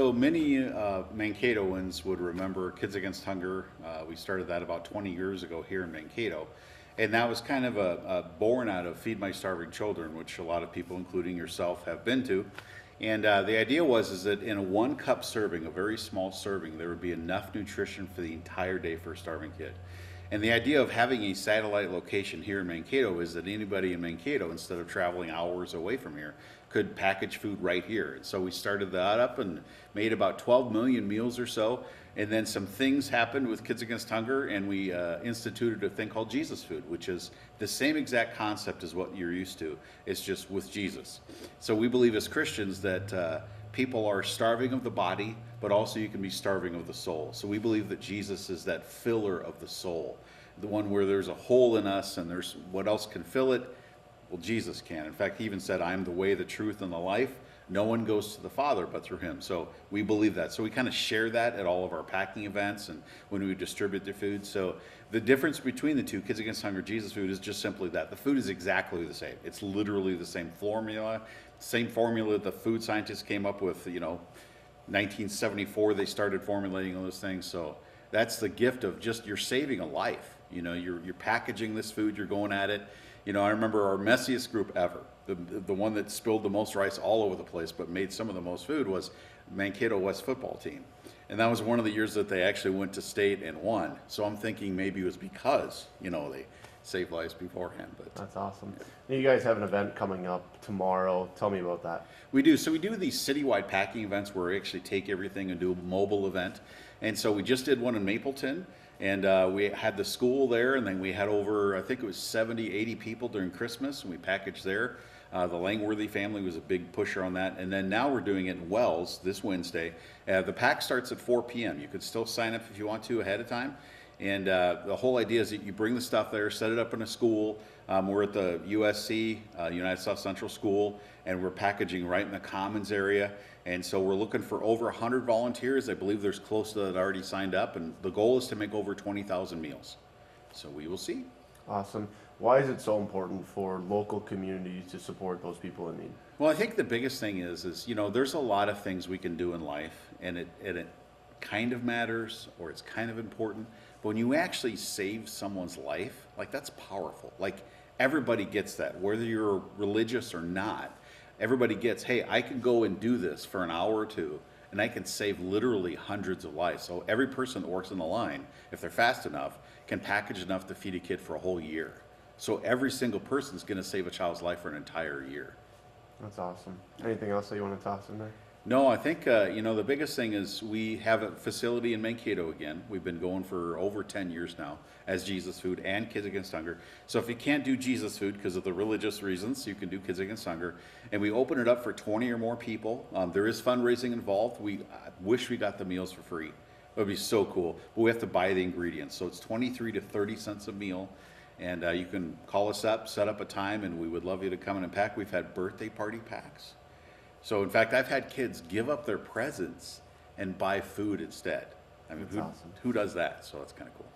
So many Mankatoans would remember Kids Against Hunger. We started that about 20 years ago here in Mankato. And that was kind of a born out of Feed My Starving Children, which a lot of people, including yourself, have been to. And the idea was is that in a 1 cup serving, a very small serving, there would be enough nutrition for the entire day for a starving kid. And the idea of having a satellite location here in Mankato is that anybody in Mankato, instead of traveling hours away from here, could package food right here. And so we started that up and made about 12 million meals or so. And then some things happened with Kids Against Hunger, and we instituted a thing called Jesus Food, which is the same exact concept as what you're used to. It's just with Jesus. So we believe as Christians that people are starving of the body, but also you can be starving of the soul. So we believe that Jesus is that filler of the soul, the one where there's a hole in us and there's what else can fill it? Well, Jesus can. In fact, he even said, I am the way, the truth, and the life. No one goes to the Father but through him. So we believe that. So we kind of share that at all of our packing events and when we distribute the food. So the difference between the two, Kids Against Hunger, Jesus Food, is just simply that. The food is exactly the same. It's literally the same formula the food scientists came up with, 1974 they started formulating all those things. So that's the gift of just you're saving a life. You're packaging this food, you're going at it. I remember our messiest group ever, the one that spilled the most rice all over the place but made some of the most food, was Mankato West football team. And that was one of the years that they actually went to state and won. So I'm thinking maybe it was because, they saved lives beforehand. But that's awesome. Yeah. You guys have an event coming up tomorrow. Tell me about that. We do. So we do these citywide packing events where we actually take everything and do a mobile event. And so we just did one in Mapleton. And we had the school there, and then we had over, I think it was 70, 80 people during Christmas, and we packaged there. The Langworthy family was a big pusher on that. And then now we're doing it in Wells this Wednesday. The pack starts at 4 p.m. You could still sign up if you want to ahead of time. And the whole idea is that you bring the stuff there, set it up in a school. We're at the USC, United South Central School, and we're packaging right in the Commons area. And so we're looking for over 100 volunteers. I believe there's close to that already signed up. And the goal is to make over 20,000 meals. So we will see. Awesome. Why is it so important for local communities to support those people in need? Well, I think the biggest thing is there's a lot of things we can do in life, and it kind of matters, or it's kind of important. But when you actually save someone's life, that's powerful. Everybody gets that, whether you're religious or not. Everybody gets, hey, I can go and do this for an hour or two, and I can save literally hundreds of lives. So every person that works in the line, if they're fast enough, can package enough to feed a kid for a whole year. So every single person is going to save a child's life for an entire year. That's awesome. Anything else that you want to toss in there? No, I think, the biggest thing is we have a facility in Mankato again. We've been going for over 10 years now as Jesus Food and Kids Against Hunger. So if you can't do Jesus Food because of the religious reasons, you can do Kids Against Hunger. And we open it up for 20 or more people. There is fundraising involved. We wish we got the meals for free. It would be so cool. But we have to buy the ingredients. So it's 23 to 30 cents a meal. And you can call us up, set up a time, and we would love you to come in and pack. We've had birthday party packs. So, in fact, I've had kids give up their presents and buy food instead. I mean, That's awesome. Who does that? So it's kind of cool.